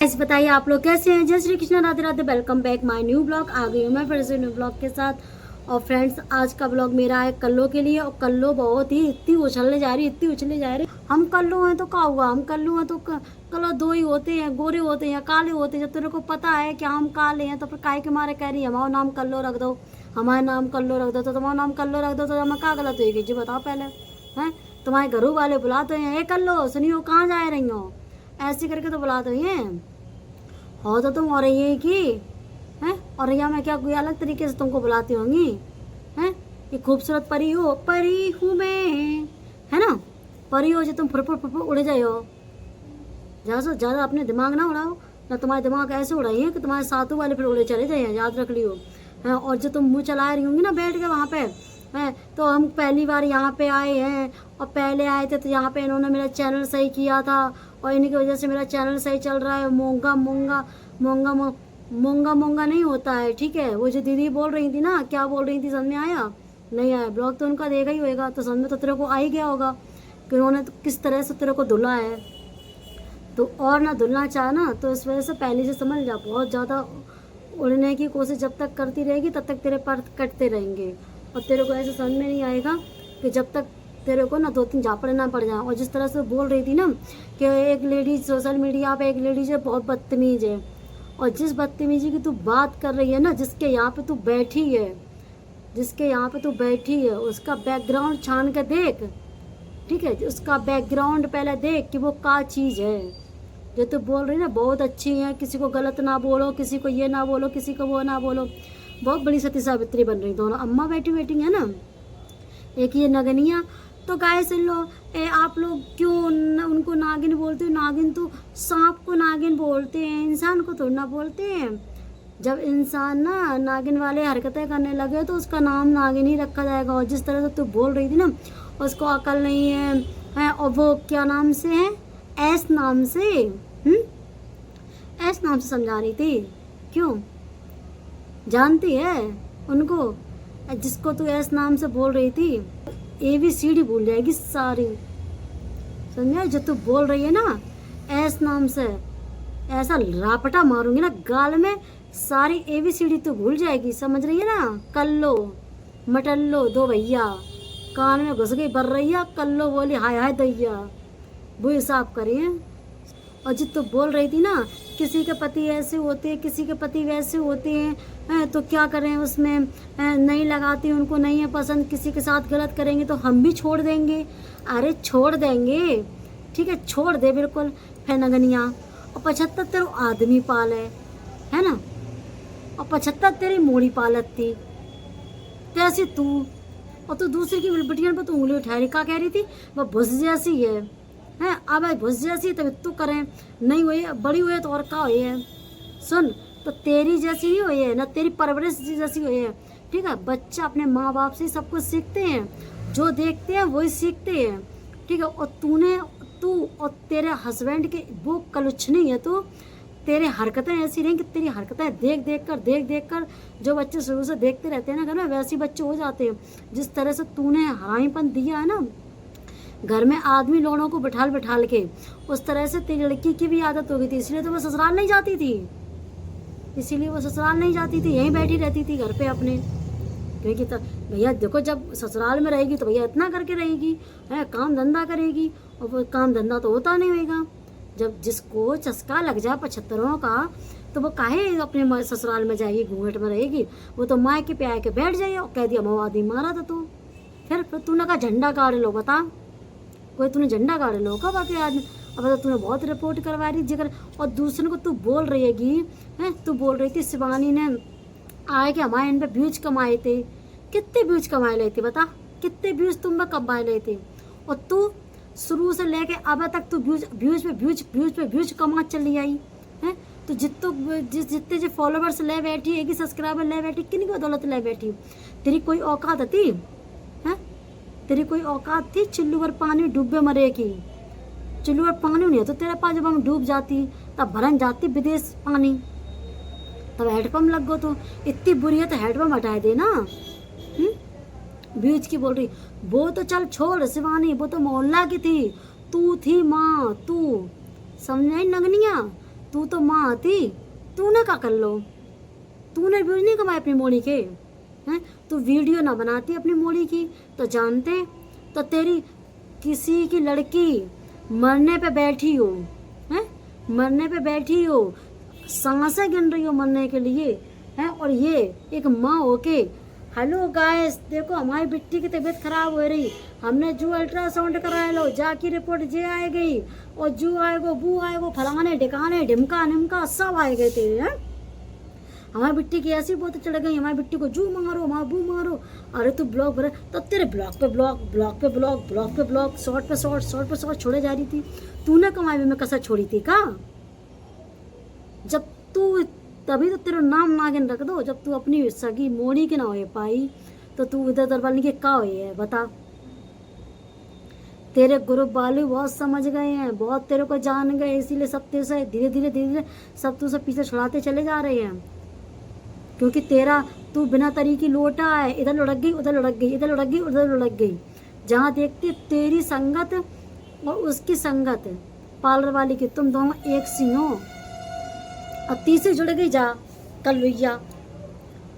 Guys बताइए आप लोग कैसे हैं। जय Shri Krishna, Radhe Radhe. Welcome back my new blog. आ गई हूँ मैं फिर से न्यू ब्लॉग के साथ। और फ्रेंड्स आज का ब्लॉग मेरा है कल्लो के लिए। और कल्लो बहुत ही इतनी उछलने जा रही, इतनी उछलने जा रही। हम कल्लो हैं तो क्या हुआ, हम कल्लो हैं तो कल्लो दो ही होते हैं, गोरे होते हैं या काले होते हैं। जब तेरे को पता है कि हम काले हैं तो फिर काहे के मारे कह रही है हमारा नाम कल्लो रख दो, हमारा नाम कल्लो रख दो। तो तुम्हारा नाम कल्लो रख दो तो हमें क्या गलत होगी जी बताओ पहले। हैं तुम्हारे घरों वाले बुलाते हैं ए कल्लो सुनियो कहाँ जा रही हो, ऐसे करके तो बुलाते हैं। हो तो तुम और ये की हैं, और यहाँ मैं क्या कोई अलग तरीके से तुमको बुलाती होंगी हैं। ये खूबसूरत परी हो, परी हूँ मैं, है ना। परी हो जो तुम फुरफुर फुरफुर उड़ जाए हो। ज़्यादा अपने दिमाग ना उड़ाओ, ना तुम्हारे दिमाग ऐसे उड़ाइए कि तुम्हारे साथों वाले फिर उड़े चले जाए, याद रख लियो। हैं और जो तुम मुँह चला रही होंगी ना बैठ के वहाँ पे हैं, तो हम पहली बार यहाँ पे आए हैं और पहले आए थे तो यहाँ पे इन्होंने मेरा चैनल सही किया था और इन्हीं की वजह से मेरा चैनल सही चल रहा है। मोंगा मोंगा मोंगा मोंगा मोंगा नहीं होता है, ठीक है। वो जो दीदी बोल रही थी ना, क्या बोल रही थी समझ में आया? नहीं आया? ब्लॉग तो उनका देखा ही होगा तो समझ में तो तेरे को आ ही गया होगा कि उन्होंने तो किस तरह से तेरे को धुला है। तो और ना धुलना चाह ना तो इस वजह से पहले से समझ जा, बहुत ज़्यादा उड़ने की कोशिश जब तक करती रहेगी तब तक तेरे पर कटते रहेंगे। और तेरे को ऐसे समझ में नहीं आएगा कि जब तक तेरे को ना दो तीन झापड़े ना पड़ जाए। और जिस तरह से बोल रही थी ना कि एक लेडीज सोशल मीडिया पे एक लेडीज है बहुत बदतमीज है, और जिस बदतमीजी की तू बात कर रही है ना, जिसके यहाँ पे तू बैठी है, जिसके यहाँ पे तू बैठी है उसका बैकग्राउंड छान के देख, ठीक है। उसका बैकग्राउंड पहले देख कि वो क्या चीज़ है। जो तू बोल रही है ना बहुत अच्छी है, किसी को गलत ना बोलो, किसी को ये ना बोलो, किसी को वो ना बोलो। बहुत बड़ी सती सावित्री बन रही दोनों अम्मा बैठी बैठी है ना, एक ये नगनिया। तो गाय सुन लो, आप लोग क्यों उनको नागिन बोलते हो? नागिन तो सांप को नागिन बोलते हैं, इंसान को थोड़ा ना बोलते हैं। जब इंसान ना नागिन वाले हरकतें करने लगे तो उसका नाम नागिन ही रखा जाएगा। और जिस तरह से तू बोल रही थी ना, उसको अकल नहीं है और वो क्या नाम से है, एस नाम से, एस नाम से समझा रही थी। क्यों जानती है उनको? जिसको तू एस नाम से बोल रही थी ABCD भूल जाएगी सारी, समझा? जो तू बोल रही है ना एस नाम से, ऐसा लापटा मारूंगी ना गाल में, सारी ABCD तो भूल जाएगी, समझ रही है ना। कल्लो मटल्लो दो भैया, कान में घुस गई बर्रैया, कल्लो बोली हाय हाय दैया, वो हिसाब करिए। और जित तो बोल रही थी ना किसी के पति ऐसे होते हैं, किसी के पति वैसे होते हैं, तो क्या करें उसमें, नहीं लगाती उनको नहीं है पसंद, किसी के साथ गलत करेंगे तो हम भी छोड़ देंगे। अरे छोड़ देंगे, ठीक है, छोड़ दे बिल्कुल फेनगनिया। और 75 तेरे आदमी पाल है ना, और 75 तेरी मोड़ी पालत थी कैसी तू। और तू दूसरे की बिटियान पर तू उंगली उठा रही, क्या कह रही थी? वह भुस जैसी है हैं, अब भुस जैसी तभी तू करें, नहीं हुई बड़ी हुई है तो और क्या हुई है। सुन, तो तेरी जैसी ही हुई है ना, तेरी परवरिश जैसी हुई है, ठीक है। बच्चा अपने माँ बाप से सब कुछ सीखते हैं, जो देखते हैं वही सीखते हैं, ठीक है। और तू और तेरे हस्बैंड के वो कलुच्छनी है, तो तेरे हरकतें ऐसी रहीं कि तेरी हरकतें देख देख कर जो बच्चे शुरू से देखते रहते हैं ना घर में, वैसे बच्चे हो जाते हैं। जिस तरह से तूने हरामीपन दिया है ना घर में आदमी लोगों को बिठाल के, उस तरह से तेरी लड़की की भी आदत हो गई थी। इसलिए तो वो ससुराल नहीं जाती थी, इसीलिए वो ससुराल नहीं जाती थी, यहीं बैठी रहती थी घर पे अपने। क्योंकि भैया देखो जब ससुराल में रहेगी तो भैया इतना करके रहेगी है, काम धंधा करेगी, और वो काम धंधा तो होता नहीं होगा। जब जिसको चस्का लग जाए 75 का तो वो काहे अपने ससुराल में जाएगी, घूंघट में रहेगी। वो तो माँ के पे आके बैठ जाए और कह दिया मवादी मारा था तू। फिर तूने कहा झंडा गाड़ लो, बता कोई तूने झंडा गाड़ लो का बाकी आदमी। अब तो तूने बहुत रिपोर्ट करवा रही जिक्र, और दूसरे को तू बोल रही है, तू बोल रही थी शिवानी ने आए कि हमारे इन पे व्यूज कमाए थे। कितने व्यूज कमाए ले थे बता, कितने व्यूज तुम पे कमाए ले थे? और तू शुरू से लेके अब तक तू व्यूज कमा चली आई है। तो जितने जो फॉलोवर्स ले बैठी है कि सब्सक्राइबर ले बैठी, किन की बदौलत ले बैठी? तेरी कोई औकात थी है? तेरी कोई औकात थी चुल्लू भर पानी डूबे मरे की? चुल्लू भर पानी नहीं है तो तेरे पास जब हम डूब जाती तब भरन जाती विदेश पानी, तब हेडपम्प लग गो। तो इतनी बुरी है तो हेडपम्प हटा देना। बीच की बोल रही, वो तो चल छोड़ शिवानी, वो तो मोहल्ला की थी, तू थी माँ, तू समझ नहीं नगनिया। तू तो माँ आती, तूने क्या कर लो, तूने व्यूज नहीं कमाए अपनी मोड़ी के हैं, तू वीडियो ना बनाती अपनी मोड़ी की तो जानते, तो तेरी किसी की लड़की मरने पे बैठी हो हैं, मरने पे बैठी हो, सांसें गिन रही हो मरने के लिए हैं, और ये एक माँ होके हेलो गाइस देखो हमारी बिट्टी की तबीयत खराब हो रही, हमने जो अल्ट्रासाउंड कराया लो जाके रिपोर्ट जे आए गई, और जो आएगो वो आएगो, फलाने ढिकाने ढिमका निमका सब आए गए थे हैं, हमारी बिट्टी की ऐसी बहुत चढ़ गई, हमारी बिट्टी को जू मारो हमारा बू मारो। अरे तू ब्लॉग भरे तब तेरे ब्लॉग पे ब्लॉग, ब्लॉग पे ब्लॉग, ब्लॉग पे ब्लॉग, शॉर्ट पे शॉर्ट, शॉर्ट पे शॉर्ट छोड़े जा रही थी। तूने कमाई में कसर छोड़ी थी का? जब तू तभी तो तेरा नाम नागिन रख दो, जब तू अपनी सगी मोड़ी के ना हो पाई तो तू इधर उधर वाले के का हुई है बता। तेरे ग्रुप वाले बहुत समझ गए हैं, बहुत तेरे को जान गए, इसीलिए सब तेरे से धीरे धीरे धीरे धीरे सब तुझसे पीछे छुड़ाते चले जा रहे हैं, क्योंकि तेरा तू बिना तरीकी लोटा है, इधर लुढ़क गई उधर लुढ़क गई, इधर लुढ़क गई उधर लुढ़क गई। जहाँ देखती तेरी संगत और उसकी संगत पार्लर वाली की, तुम दोनों एक सी हो। और तीसरी जुड़ गई जा कल्लुइया,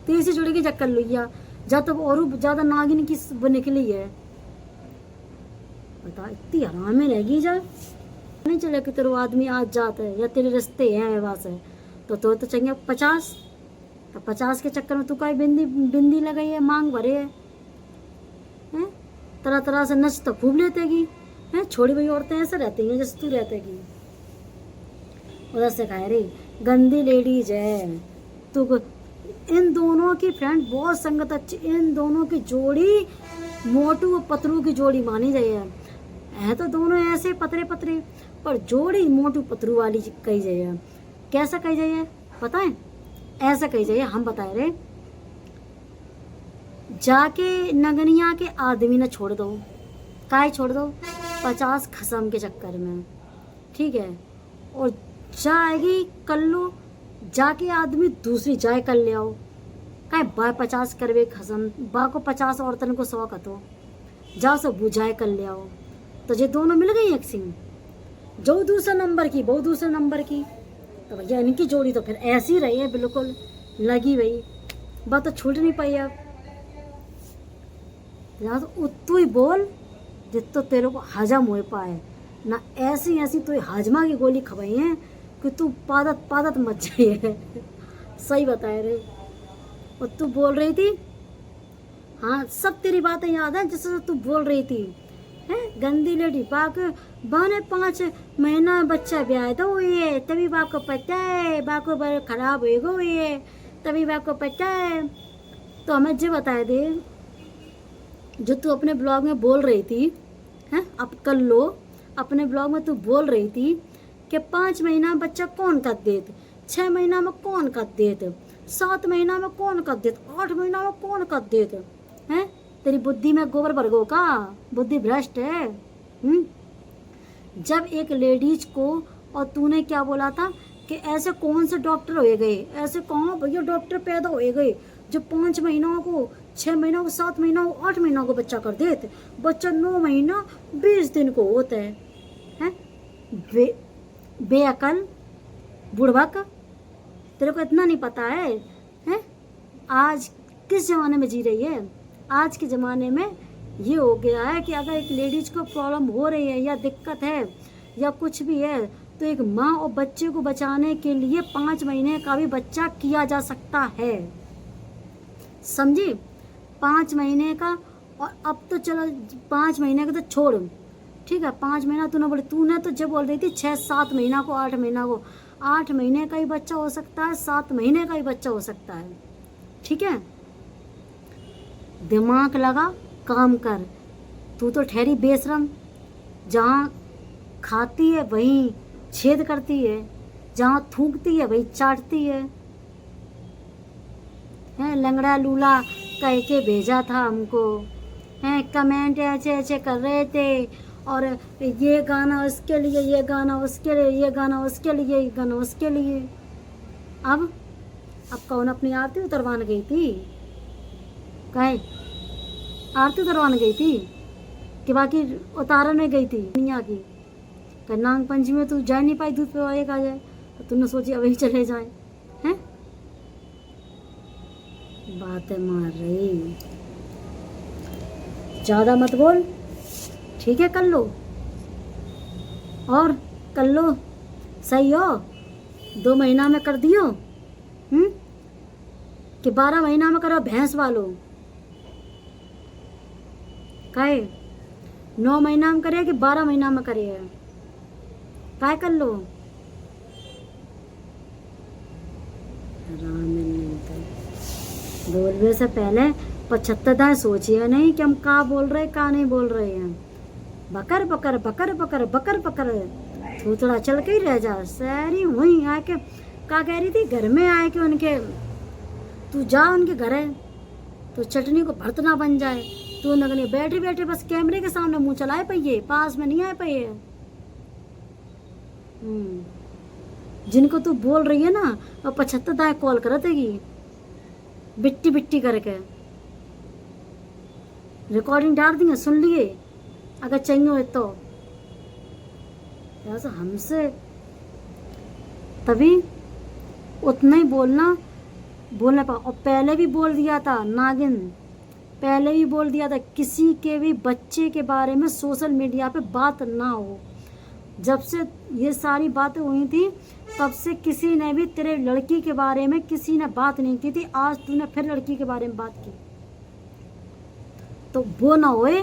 तीसरी जुड़ गई जा कल्लुइया, जा तो और ज्यादा नागिन की वो निकली है। बता इतनी हरामी रहेगी जा, नहीं चले कि तेरे आदमी आज जाता है या तेरे रिश्ते हैं वास है तो चाहिए 50, तो 50 के चक्कर में तू का बिंदी बिंदी लगाई है, मांग भरे है, तरह तरह से नच तो खूब लेतेगी है। छोड़ी हुई औरतें ऐसे रहती हैं जैसे तू रहतेगी। उधर से कह रही गंदी लेडीज है तू। इन दोनों की फ्रेंड बहुत संगत अच्छी, इन दोनों की जोड़ी मोटू और पतलू की जोड़ी मानी जाए है तो दोनों ऐसे पतरे पतरे, पर जोड़ी मोटू पतलू वाली कही जाए। कैसा कही जाए पता है? ऐसा कही जाए, हम बताए रे, जाके नगनिया के आदमी ने छोड़ दो, काय छोड़ दो 50 खसम के चक्कर में, ठीक है, और जाएगी कल्लू जाके आदमी दूसरी जाए कर ले आओ, काय बा 50 करवे खसम बा को 50 औरतन को 100 कतो जा सब बुझाए कर ले आओ। तो ये दोनों मिल गई एक सिंह, जो दूसरे नंबर की वो दूसरे नंबर की, तो भैया इनकी जोड़ी तो फिर ऐसी रही है बिल्कुल लगी हुई, बात तो छूट नहीं पाई। अब तो उतू ही बोल जित तो तेरे को हजम हो पाए ना, ऐसी ऐसी तो हाजमा की गोली खवाई है कि तू पादत पादत मच जाइए। सही बताए रे। और तू बोल रही थी, हाँ सब तेरी बातें याद है जैसे तू बोल रही थी है, गंदी लेडी पाक बने 5 महीना बच्चा ब्याह दो ये तभी बाप को पता है, बाप को बड़े खराब हो ये तभी बाप को पता है। तो हमें जो बताए दे जो तू अपने ब्लॉग में बोल रही थी हैं, अब कर लो अपने ब्लॉग में तू बोल रही थी कि 5 महीना में बच्चा कौन कर देते, 6 महीना में कौन कर देते, 7 महीना में कौन कर देते, 8 महीना में कौन कर देते हैं। तेरी बुद्धि में गोबर भरगो का, बुद्धि भ्रष्ट है। जब एक लेडीज को, और तूने क्या बोला था कि ऐसे कौन से डॉक्टर हो गए, ऐसे कौन भैया डॉक्टर पैदा हो गए जो 5 महीनों को, 6 महीनों को, 7 महीनों को, 8 महीनों को बच्चा कर देते। बच्चा 9 महीना 20 दिन को होता है? बेअकल बुढ़बक, तेरे को इतना नहीं पता है? आज किस जमाने में जी रही है? आज के ज़माने में ये हो गया है कि अगर एक लेडीज को प्रॉब्लम हो रही है या दिक्कत है या कुछ भी है तो एक माँ और बच्चे को बचाने के लिए 5 महीने का भी बच्चा किया जा सकता है, समझी? 5 महीने का। और अब तो चलो 5 महीने का तो छोड़, ठीक है, 5 महीना तूने तो जब बोल रही थी 6-7 महीना को, 8 महीना को, 8 महीने का ही बच्चा हो सकता है, 7 महीने का ही बच्चा हो सकता है, ठीक है। दिमाग लगा काम कर। तू तो ठहरी बेशरम, जहाँ खाती है वहीं छेद करती है, जहाँ थूकती है वहीं चाटती है। लंगड़ा लूला कह के भेजा था हमको, कमेंट ऐसे ऐसे कर रहे थे, और ये गाना उसके लिए, ये गाना उसके लिए, ये गाना उसके लिए, ये गाना उसके लिए। अब कौन अपनी आरती उतरवाने गई थी? कहे आरती उतरवाने गई थी कि बाकी उतारने गई थी दुनिया की? नाग पंचमी में तू जा नहीं पाई, दूध पिवाए का जाए तो तुमने सोची अभी चले जाए हैं? बातें मार रही, ज़्यादा मत बोल, ठीक है? कर लो और कर लो, सही हो? 2 महीना में कर दियो कि 12 महीना में करो भैंस वालों? काहे 9 महीना में करे कि 12 महीना में करे है? काय कर लो? बोलने से पहले 75 दाएं सोचिए नहीं कि हम का बोल रहे का नहीं बोल रहे हैं। बकर बकर बकर बकर बकर बकर थोड़ा चल के ही रह जा। सारी वहीं आके का कह रही थी, घर में आए के उनके, तू जा उनके घर है तो चटनी को भर्त ना बन जाए। तू नगनी बैठे बैठे बस कैमरे के सामने मुंह चलाए पहिए, पास में नहीं आए पहिए। जिनको तू बोल रही है ना, और 75 दाएं कॉल कर देगी बिट्टी बिट्टी करके, रिकॉर्डिंग डाल दी, सुन लिए अगर चाहिए हो तो। ऐसा हमसे तभी उतना ही बोलना पा। और पहले भी बोल दिया था नागिन, पहले भी बोल दिया था किसी के भी बच्चे के बारे में सोशल मीडिया पे बात ना हो। जब से ये सारी बातें हुई थी तब से किसी ने भी तेरे लड़की के बारे में किसी ने बात नहीं की थी। आज तूने फिर लड़की के बारे में बात की तो वो ना होए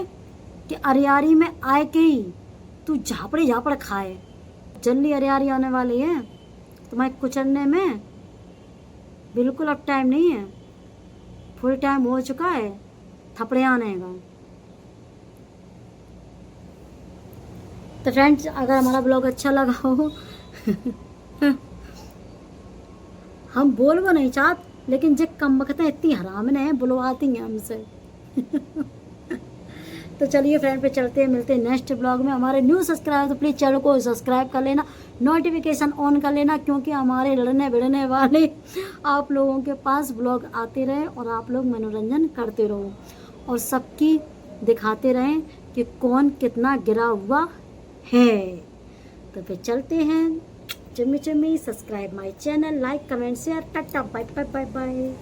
कि अरियारी में आए के ही तू झापड़ खाए। जल्दी अरियारी आने वाली है, तुम्हारे कुचलने में बिल्कुल अब टाइम नहीं है, फुल टाइम हो चुका है थपड़े आने का। तो फ्रेंड्स, अगर हमारा ब्लॉग अच्छा लगा हो हम बोलबो नहीं चाहते, लेकिन जे कम वक्त इतनी हराम ने बुलवाती हैं हमसे तो चलिए फ्रेंड पे चलते हैं, मिलते हैं नेक्स्ट ब्लॉग में। हमारे न्यू सब्सक्राइबर तो प्लीज़ चैनल को सब्सक्राइब कर लेना, नोटिफिकेशन ऑन कर लेना, क्योंकि हमारे लड़ने भिड़ने वाले आप लोगों के पास ब्लॉग आते रहे और आप लोग मनोरंजन करते रहो और सबकी दिखाते रहें कि कौन कितना गिरा हुआ है। तो फिर चलते हैं, चुम्मी चुम्मी, subscribe my channel, like comment share, tata bye bye bye bye.